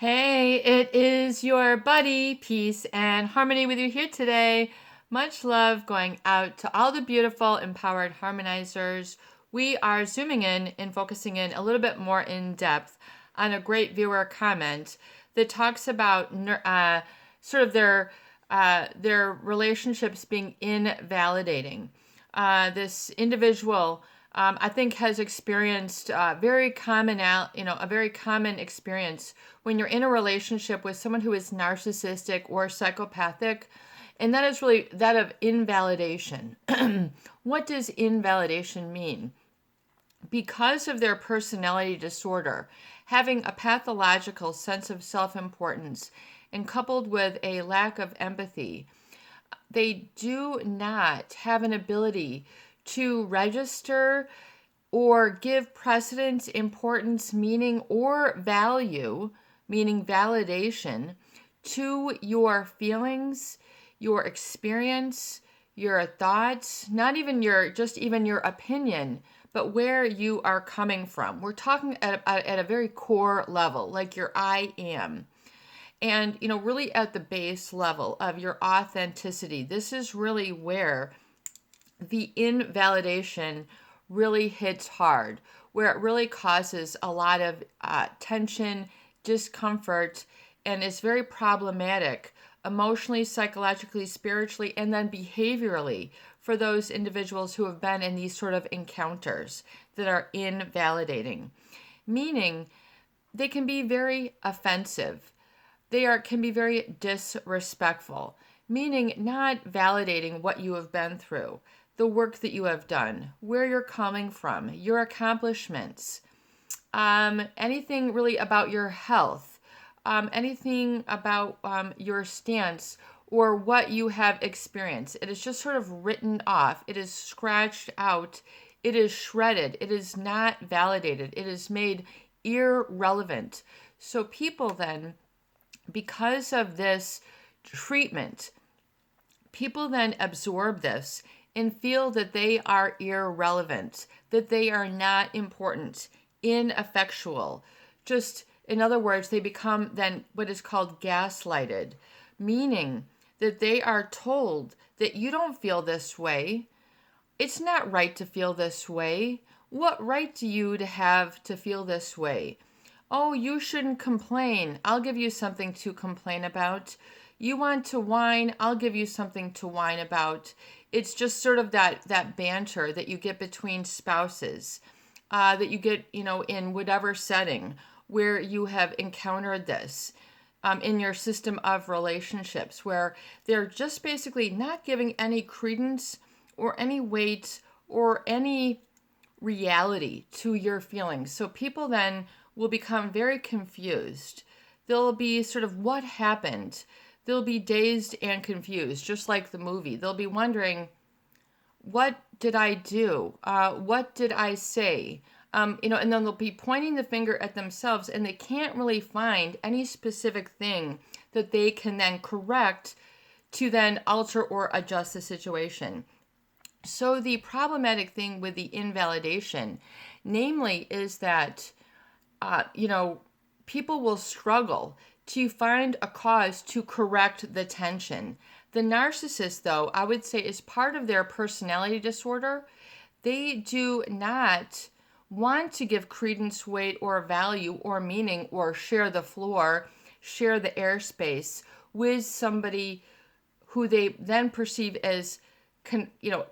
Hey, it is your buddy, Peace and Harmony with you here today. Much love going out to all the beautiful, empowered harmonizers. We are zooming in and focusing in a little bit more in depth on a great viewer comment that talks about sort of their relationships being invalidating. This individual, I think, has experienced a very common experience when you're in a relationship with someone who is narcissistic or psychopathic, and that is really that of invalidation. What does invalidation mean? Because of their personality disorder, having a pathological sense of self-importance and coupled with a lack of empathy, they do not have an ability to register or give precedence, importance, meaning, or value, meaning validation, to your feelings, your experience, your thoughts, not even even your opinion, but where you are coming from. We're talking at a very core level, like your I am. And, really at the base level of your authenticity. This is really where the invalidation really hits hard, where it really causes a lot of tension, discomfort, and is very problematic emotionally, psychologically, spiritually, and then behaviorally for those individuals who have been in these sort of encounters that are invalidating. Meaning, they can be very offensive. Can be very disrespectful, meaning not validating what you have been through, the work that you have done, where you're coming from, your accomplishments, anything really about your health, anything about your stance or what you have experienced. It is just sort of written off. It is scratched out. It is shredded. It is not validated. It is made irrelevant. So people then, because of this treatment, people then absorb this and feel that they are irrelevant, that they are not important, ineffectual. Just, in other words, they become then what is called gaslighted, meaning that they are told that you don't feel this way. It's not right to feel this way. What right do you to have to feel this way? Oh, you shouldn't complain. I'll give you something to complain about. You want to whine? I'll give you something to whine about. It's just sort of that banter that you get between spouses, that you get, in whatever setting where you have encountered this, in your system of relationships, where they're just basically not giving any credence or any weight or any reality to your feelings. So people then will become very confused. They'll be sort of, what happened? They'll be dazed and confused, just like the movie. They'll be wondering, what did I do? What did I say? And then they'll be pointing the finger at themselves, and they can't really find any specific thing that they can then correct to then alter or adjust the situation. So the problematic thing with the invalidation, namely, is that people will struggle to find a cause to correct the tension. The narcissist, though, I would say is part of their personality disorder. They do not want to give credence, weight, or value, or meaning, or share the floor, share the airspace with somebody who they then perceive as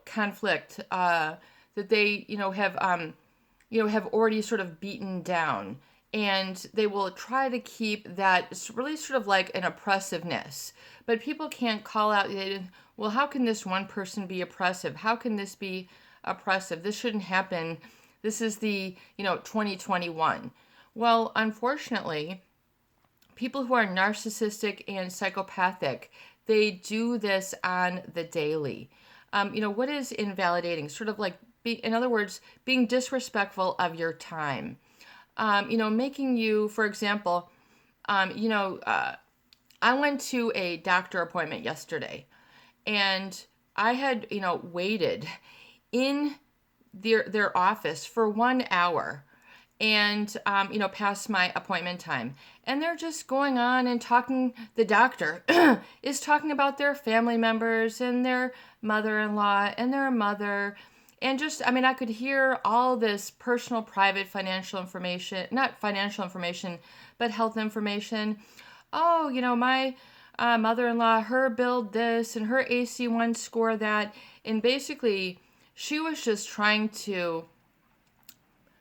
conflict, that they have already sort of beaten down, and they will try to keep that. It's really sort of like an oppressiveness, but people can't call out, well, how can this one person be oppressive? How can this be oppressive? This shouldn't happen. This is the 2021. Well, unfortunately, people who are narcissistic and psychopathic, they do this on the daily. What is invalidating? Sort of like, in other words, being disrespectful of your time. Making you, for example, I went to a doctor appointment yesterday, and I had, waited in their office for 1 hour. and, past my appointment time. And they're just going on and talking, the doctor is talking about their family members and their mother-in-law and their mother. And just, I could hear all this personal, private, financial information, not financial information, but health information. Oh, my mother-in-law, her build this and her AC1 score that. And basically, she was just trying to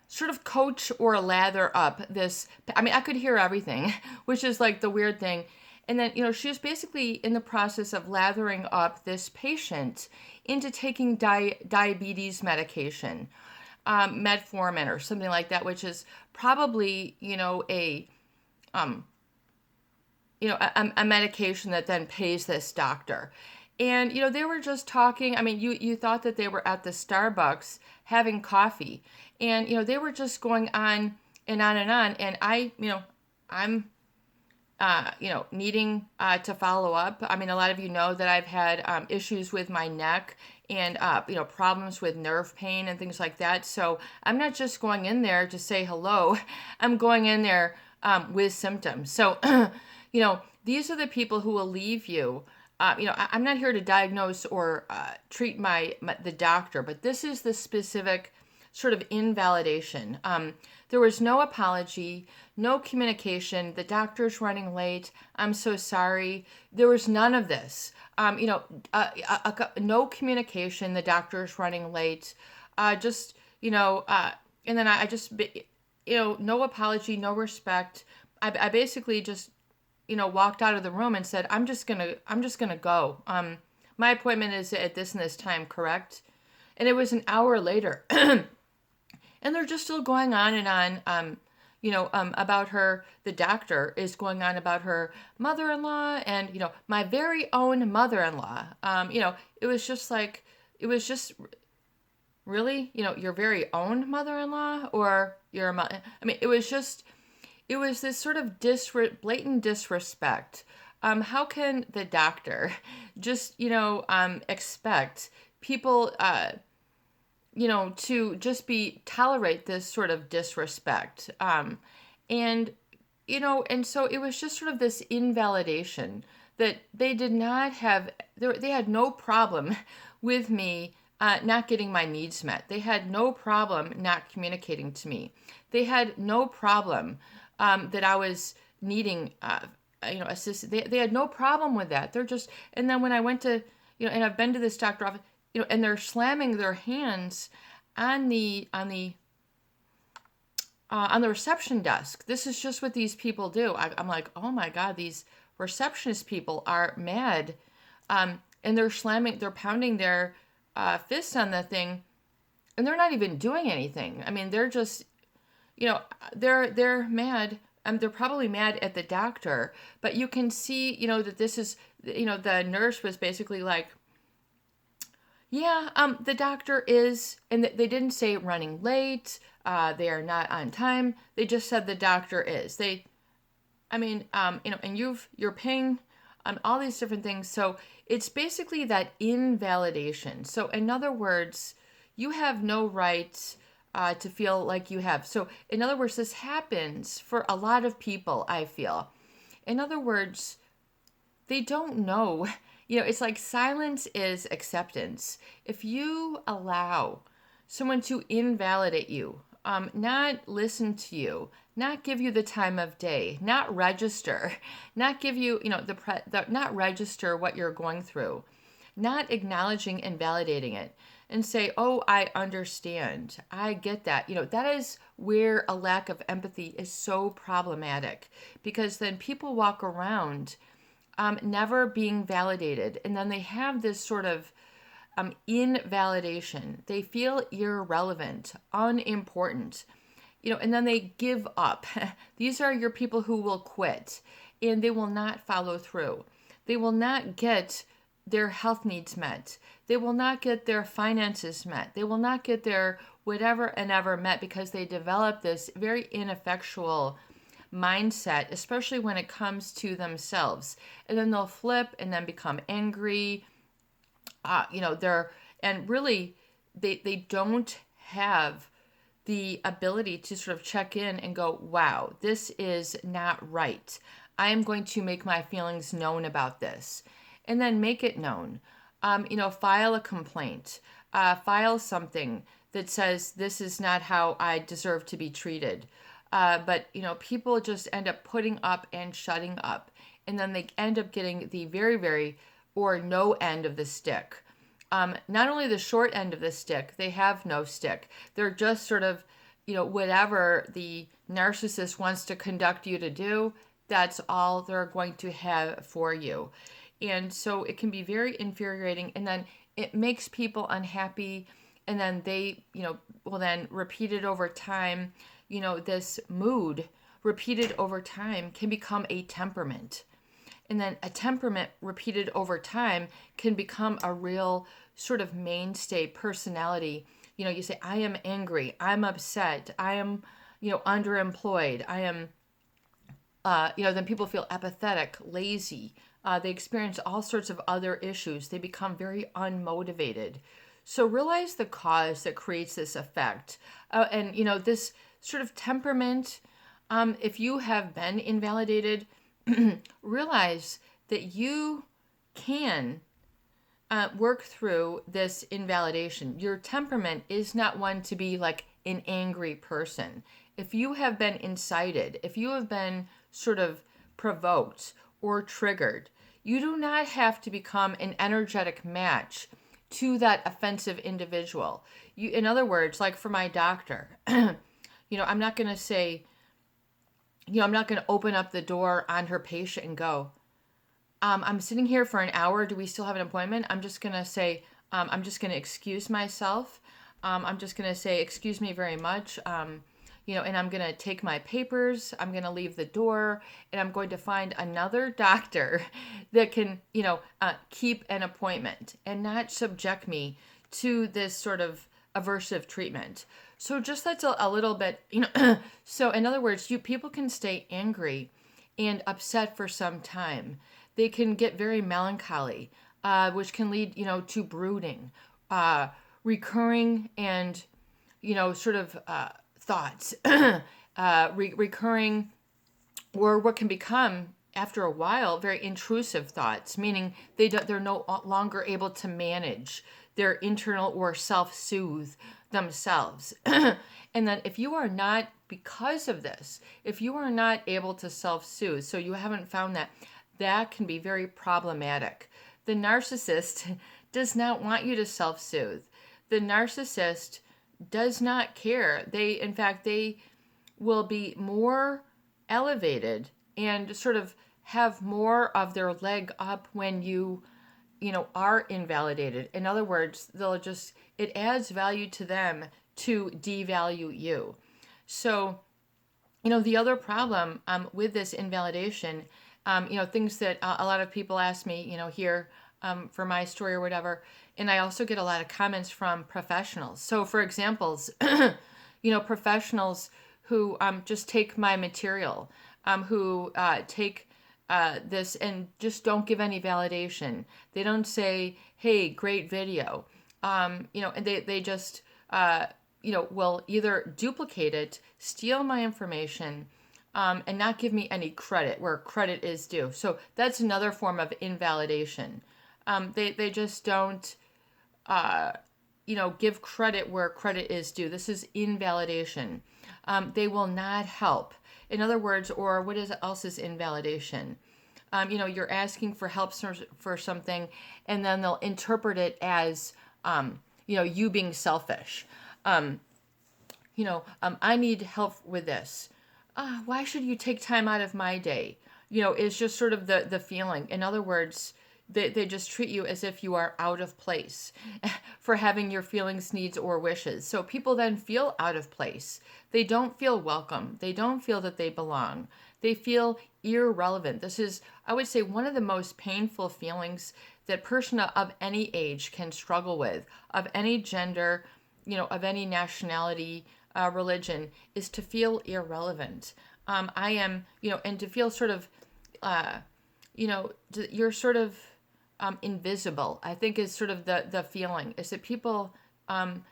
sort of coach or lather up this. I could hear everything, which is like the weird thing. And then, she was basically in the process of lathering up this patient into taking diabetes medication, metformin or something like that, which is probably, a medication that then pays this doctor. And, they were just talking. You thought that they were at the Starbucks having coffee. And, they were just going on and on and on. And I'm needing to follow up. A lot of you know that I've had issues with my neck and, problems with nerve pain and things like that. So I'm not just going in there to say hello. I'm going in there with symptoms. So, these are the people who will leave you. I'm not here to diagnose or treat the doctor, but this is the specific sort of invalidation. There was no apology, no communication. The doctor's running late. I'm so sorry. There was none of this. No communication. The doctor's running late. And then I just, no apology, no respect. I basically just, walked out of the room and said, I'm just gonna go. My appointment is at this and this time, correct? And it was an hour later. And they're just still going on and on, about her. The doctor is going on about her mother-in-law and, my very own mother-in-law. It was just really, your very own mother-in-law or your mother. It was this sort of blatant disrespect. How can the doctor just, expect people, to just tolerate this sort of disrespect? And so it was just sort of this invalidation that they did not have, they had no problem with me not getting my needs met. They had no problem not communicating to me. They had no problem that I was needing, assistance. They had no problem with that. They're just, and then when I went to, and I've been to this doctor office, and they're slamming their hands on the reception desk. This is just what these people do. I'm like, oh my God, these receptionist people are mad. And they're pounding their fists on the thing, and they're not even doing anything. They're just, they're mad. They're probably mad at the doctor, but you can see, that this is, the nurse was basically like, yeah, the doctor is, and they didn't say running late. They are not on time. They just said the doctor is. And you're paying all these different things. So it's basically that invalidation. So in other words, you have no right to feel like you have. So in other words, this happens for a lot of people, I feel. In other words, they don't know. It's like silence is acceptance. If you allow someone to invalidate you, not listen to you, not give you the time of day, not register, not give you, not register what you're going through, not acknowledging and validating it, and say, oh, I understand. I get that. That is where a lack of empathy is so problematic, because then people walk around never being validated. And then they have this sort of invalidation. They feel irrelevant, unimportant, and then they give up. These are your people who will quit, and they will not follow through. They will not get their health needs met. They will not get their finances met. They will not get their whatever and ever met, because they develop this very ineffectual mindset, especially when it comes to themselves. And then they'll flip and then become angry. They don't have the ability to sort of check in and go, wow, this is not right. I am going to make my feelings known about this, and then make it known. File a complaint, file something that says this is not how I deserve to be treated. But people just end up putting up and shutting up, and then they end up getting the very, very or no end of the stick. Not only the short end of the stick, they have no stick. They're just sort of, whatever the narcissist wants to conduct you to do, that's all they're going to have for you. And so it can be very infuriating, and then it makes people unhappy, and then they, will then repeat it over time. This mood repeated over time can become a temperament. And then a temperament repeated over time can become a real sort of mainstay personality. You say, I am angry, I'm upset, I am, underemployed, I am, then people feel apathetic, lazy. They experience all sorts of other issues. They become very unmotivated. So realize the cause that creates this effect. And this sort of temperament, if you have been invalidated, realize that you can work through this invalidation. Your temperament is not one to be like an angry person. If you have been incited, if you have been sort of provoked or triggered, you do not have to become an energetic match to that offensive individual. In other words, like for my doctor, I'm not going to say, I'm not going to open up the door on her patient and go, I'm sitting here for an hour. Do we still have an appointment? I'm just going to say, I'm just going to excuse myself. I'm just going to say, excuse me very much. And I'm going to take my papers. I'm going to leave the door, and I'm going to find another doctor that can, keep an appointment and not subject me to this sort of aversive treatment. So just that's a little bit, so in other words, people can stay angry and upset for some time. They can get very melancholy, which can lead, to brooding, recurring and, sort of thoughts, recurring, or what can become, after a while, very intrusive thoughts, meaning they're no longer able to manage their internal or self-soothe themselves. And then if you are not, because of this, if you are not able to self-soothe, so you haven't found that can be very problematic. The narcissist does not want you to self-soothe. The narcissist does not care. In fact, they will be more elevated and sort of have more of their leg up when you are invalidated. In other words, it adds value to them to devalue you. So, the other problem with this invalidation, things that a lot of people ask me, here for my story or whatever, and I also get a lot of comments from professionals. So, for examples, professionals who just take my material, who take this and just don't give any validation. They don't say, hey, great video. And they just, will either duplicate it, steal my information, and not give me any credit where credit is due. So that's another form of invalidation. They just don't, give credit where credit is due. This is invalidation. They will not help. In other words, or what else is invalidation? You're asking for help for something, and then they'll interpret it as, you being selfish. I need help with this. Why should you take time out of my day? It's just sort of the feeling. In other words, they just treat you as if you are out of place for having your feelings, needs, or wishes. So people then feel out of place. They don't feel welcome. They don't feel that they belong. They feel irrelevant. This is, I would say, one of the most painful feelings that person of any age can struggle with, of any gender, of any nationality, religion, is to feel irrelevant. I am, and to feel sort of, you're sort of invisible, I think is sort of the feeling, is that people, and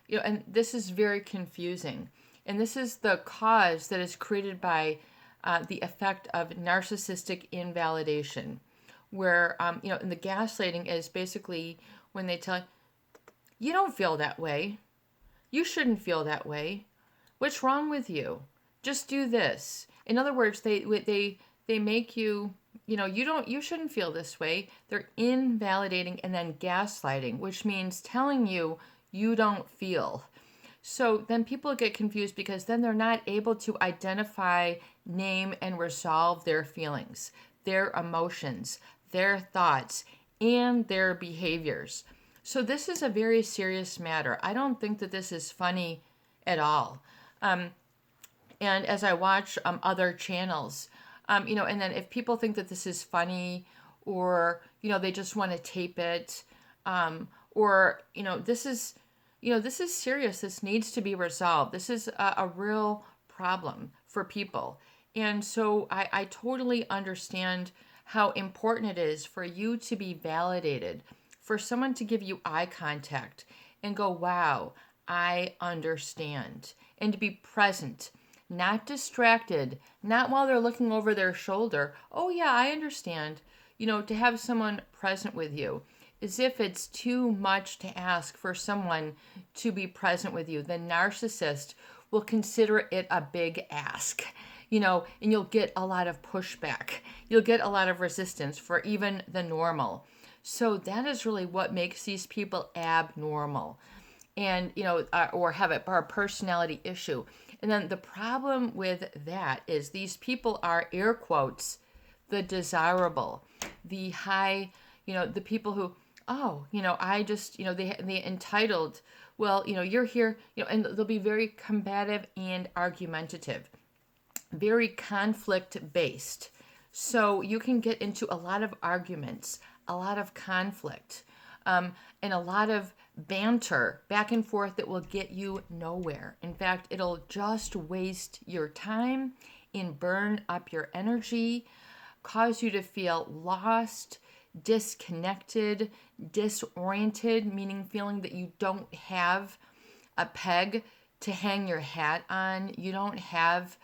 this is very confusing. And this is the cause that is created by the effect of narcissistic invalidation, where, and the gaslighting is basically when they tell you, you don't feel that way. You shouldn't feel that way. What's wrong with you? Just do this. In other words, they make you, you shouldn't feel this way. They're invalidating and then gaslighting, which means telling you you don't feel. So then people get confused because then they're not able to identify, name, and resolve their feelings, their emotions, their thoughts, and their behaviors. So this is a very serious matter. I don't think that this is funny at all. And as I watch other channels, and then if people think that this is funny, or they just want to tape it, or this is serious. This needs to be resolved. This is a real problem for people. And so I totally understand how important it is for you to be validated, for someone to give you eye contact and go, wow, I understand. And to be present, not distracted, not while they're looking over their shoulder. Oh yeah, I understand. To have someone present with you. As if it's too much to ask for someone to be present with you. The narcissist will consider it a big ask, and you'll get a lot of pushback. You'll get a lot of resistance for even the normal. So that is really what makes these people abnormal, and, or have a personality issue. And then the problem with that is these people are, air quotes, the desirable, the high, the people who, I just, they entitled, well, you're here, and they'll be very combative and argumentative, very conflict based. So you can get into a lot of arguments, a lot of conflict, and a lot of banter back and forth that will get you nowhere. In fact, it'll just waste your time and burn up your energy, cause you to feel lost, disconnected, disoriented, meaning feeling that you don't have a peg to hang your hat on. You don't have,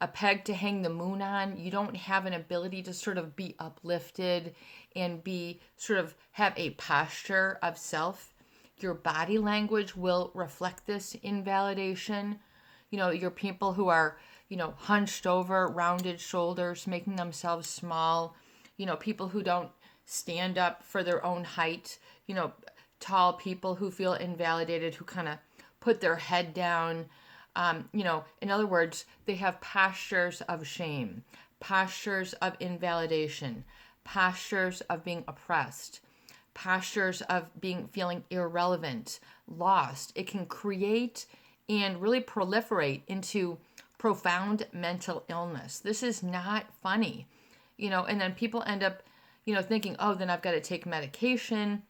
a peg to hang the moon on. You don't have an ability to sort of be uplifted and have a posture of self. Your body language will reflect this invalidation. Your people who are, hunched over, rounded shoulders, making themselves small. People who don't stand up for their own height. Tall people who feel invalidated, who kind of put their head down. In other words, they have postures of shame, postures of invalidation, postures of being oppressed, postures of feeling irrelevant, lost. It can create and really proliferate into profound mental illness. This is not funny, and then people end up, thinking, oh, then I've got to take medication.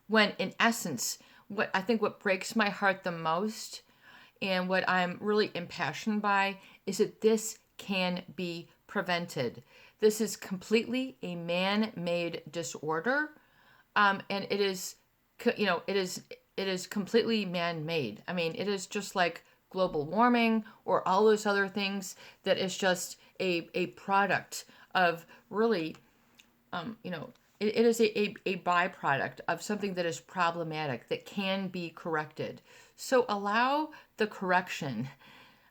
When in essence, what breaks my heart the most and what I'm really impassioned by is that this can be prevented. This is completely a man-made disorder, and it is completely man-made. I mean, it is just like global warming or all those other things that is just a product of really, it is a byproduct of something that is problematic that can be corrected. So allow the correction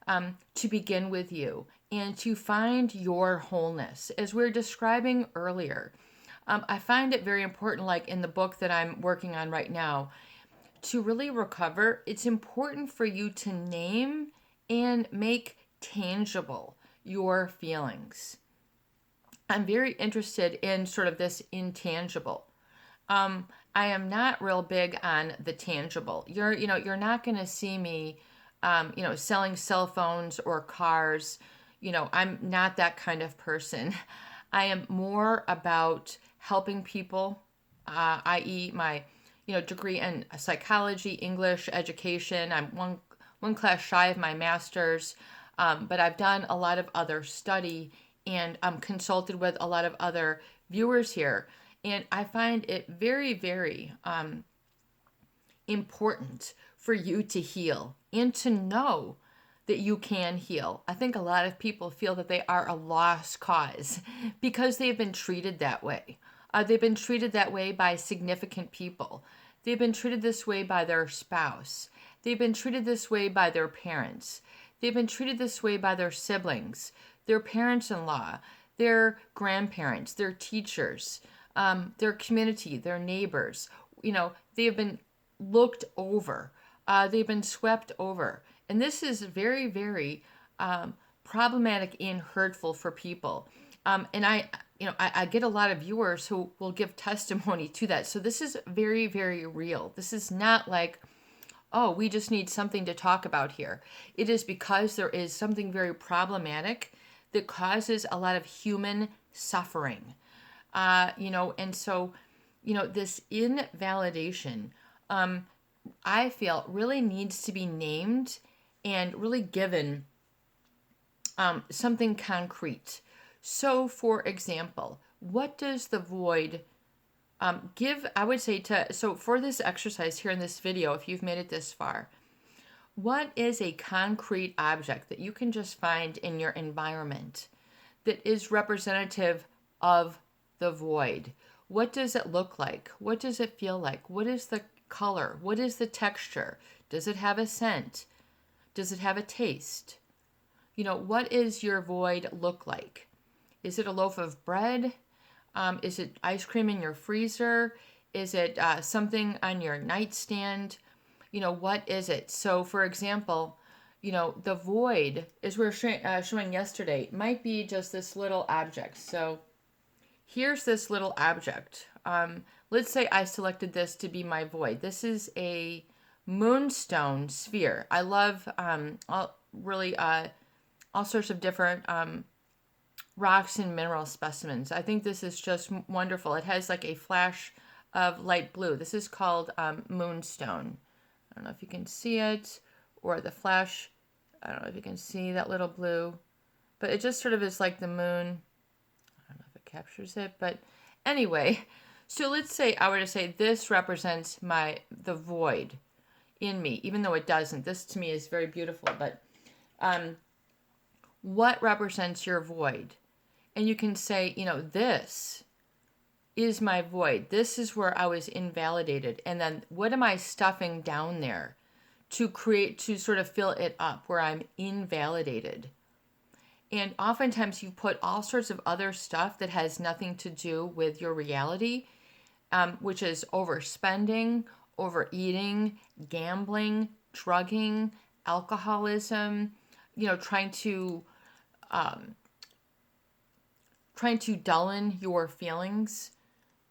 to begin with you and to find your wholeness. As we were describing earlier, I find it very important, like in the book that I'm working on right now, to really recover. It's important for you to name and make tangible your feelings. I'm very interested in sort of this intangible. I am not real big on the tangible. You're not going to see me, selling cell phones or cars. I'm not that kind of person. I am more about helping people, i.e. my, degree in psychology, English, education. I'm one class shy of my master's, but I've done a lot of other study and consulted with a lot of other viewers here. And I find it very, very important for you to heal and to know that you can heal. I think a lot of people feel that they are a lost cause because they've been treated that way. They've been treated that way by significant people. They've been treated this way by their spouse. They've been treated this way by their parents. They've been treated this way by their siblings, their parents-in-law, their grandparents, their teachers, their community, their neighbors. They have been looked over. They've been swept over. And this is very, very problematic and hurtful for people. And I get a lot of viewers who will give testimony to that. So this is very, very real. This is not like, oh, we just need something to talk about here. It is because there is something very problematic that causes a lot of human suffering. And so, this invalidation, I feel really needs to be named and really given something concrete. So, for example, what does the void give? I would say so for this exercise here in this video, if you've made it this far, what is a concrete object that you can just find in your environment that is representative of the void? What does it look like? What does it feel like? What is the color? What is the texture? Does it have a scent? Does it have a taste? What is your void look like? Is it a loaf of bread? Is it ice cream in your freezer? Is it something on your nightstand? What is it? So, for example, the void, as we were showing yesterday, might be just this little object. So, here's this little object. Let's say I selected this to be my void. This is a moonstone sphere. I love all sorts of different rocks and mineral specimens. I think this is just wonderful. It has like a flash of light blue. This is called moonstone. I don't know if you can see it, or the flash. I don't know if you can see that little blue, but it just sort of is like the moon. I don't know if it captures it, but anyway. So let's say I were to say this represents the void in me, even though it doesn't. This to me is very beautiful, but what represents your void? And you can say, this is my void. This is where I was invalidated. And then what am I stuffing down there to sort of fill it up where I'm invalidated? And oftentimes you put all sorts of other stuff that has nothing to do with your reality, which is overspending, overeating, gambling, drugging, alcoholism, trying to dullen your feelings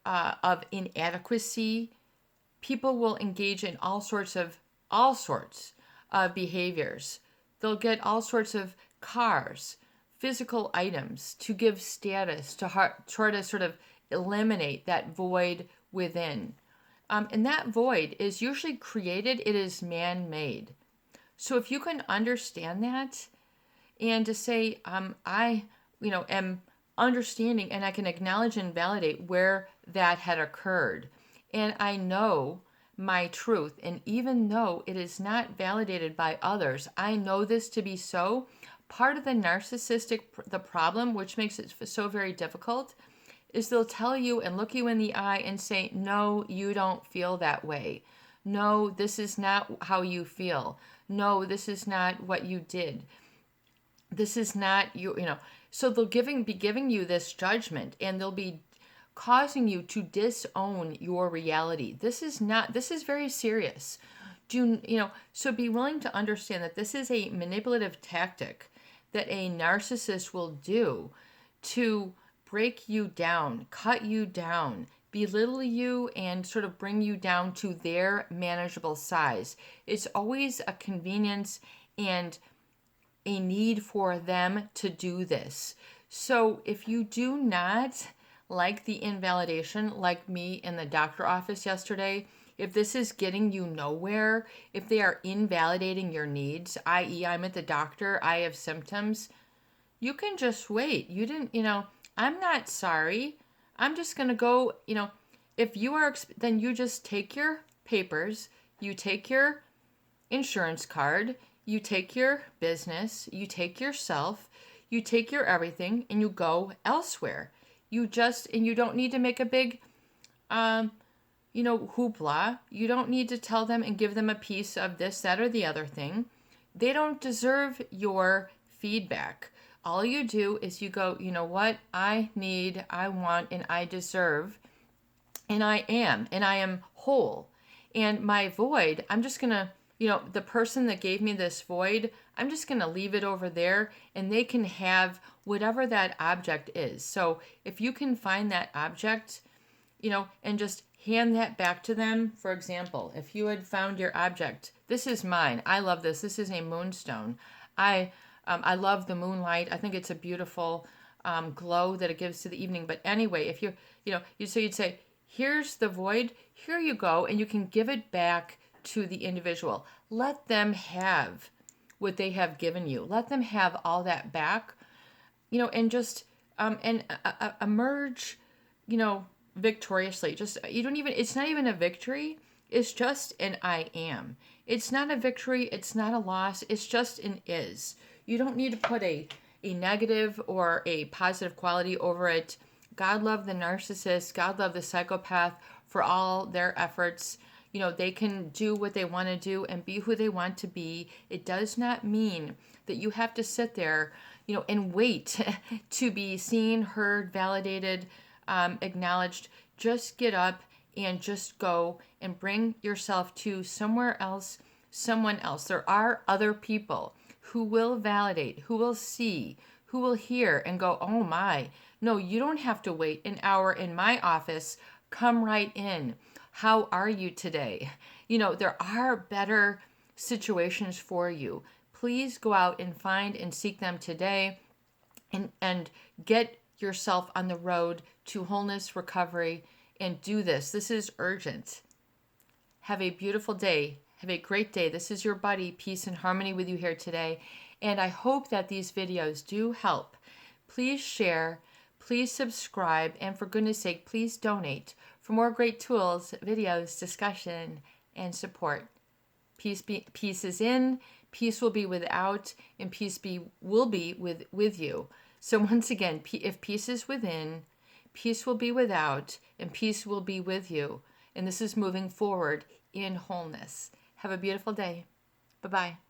of inadequacy. People will engage in all sorts of behaviors. They'll get all sorts of cars, physical items to give status, to try to sort of eliminate that void within. And that void is usually created, it is man-made. So if you can understand that and to say, I am understanding and I can acknowledge and validate where that had occurred. And I know my truth. And even though it is not validated by others, I know this to be so. Part of the problem, which makes it so very difficult, is they'll tell you and look you in the eye and say, no, you don't feel that way. No, this is not how you feel. No, this is not what you did. This is not So they'll be giving you this judgment, and they'll be causing you to disown your reality. This is very serious. So be willing to understand that this is a manipulative tactic that a narcissist will do to break you down, cut you down, belittle you, and sort of bring you down to their manageable size. It's always a convenience and a need for them to do this. So if you do not like the invalidation, like me in the doctor office yesterday, if this is getting you nowhere, if they are invalidating your needs, i.e. I'm at the doctor, I have symptoms, you can just wait. You didn't, I'm not sorry. I'm just going to go, if you are, then you just take your papers, you take your insurance card, you take your business, you take yourself, you take your everything, and you go elsewhere. And you don't need to make a big, hoopla. You don't need to tell them and give them a piece of this, that, or the other thing. They don't deserve your feedback. All you do is you go, you know what? I need, I want, and I deserve, and I am whole. And my void, I'm just going to, the person that gave me this void, I'm just going to leave it over there, and they can have whatever that object is. So if you can find that object, and just hand that back to them. For example, if you had found your object, this is mine. I love this. This is a moonstone. I love the moonlight. I think it's a beautiful glow that it gives to the evening. But anyway, if you'd say, here's the void. Here you go, and you can give it back to the individual. Let them have what they have given you. Let them have all that back, and just emerge, victoriously. Just it's not even a victory. It's just an I am. It's not a victory. It's not a loss. It's just an is. You don't need to put a negative or a positive quality over it. God love the narcissist. God love the psychopath for all their efforts. They can do what they want to do and be who they want to be. It does not mean that you have to sit there, and wait to be seen, heard, validated, acknowledged. Just get up and just go and bring yourself to somewhere else, someone else. There are other people who will validate, who will see, who will hear and go, oh my, no, you don't have to wait an hour in my office. Come right in. How are you today? There are better situations for you. Please go out and find and seek them today, and get yourself on the road to wholeness, recovery, and do this. This is urgent. Have a beautiful day. Have a great day. This is your buddy, Peace and Harmony, with you here today. And I hope that these videos do help. Please share, please subscribe, and for goodness sake, please donate for more great tools, videos, discussion, and support. Peace is in, peace will be without, and peace will be with you. So once again, if peace is within, peace will be without, and peace will be with you. And this is moving forward in wholeness. Have a beautiful day. Bye-bye.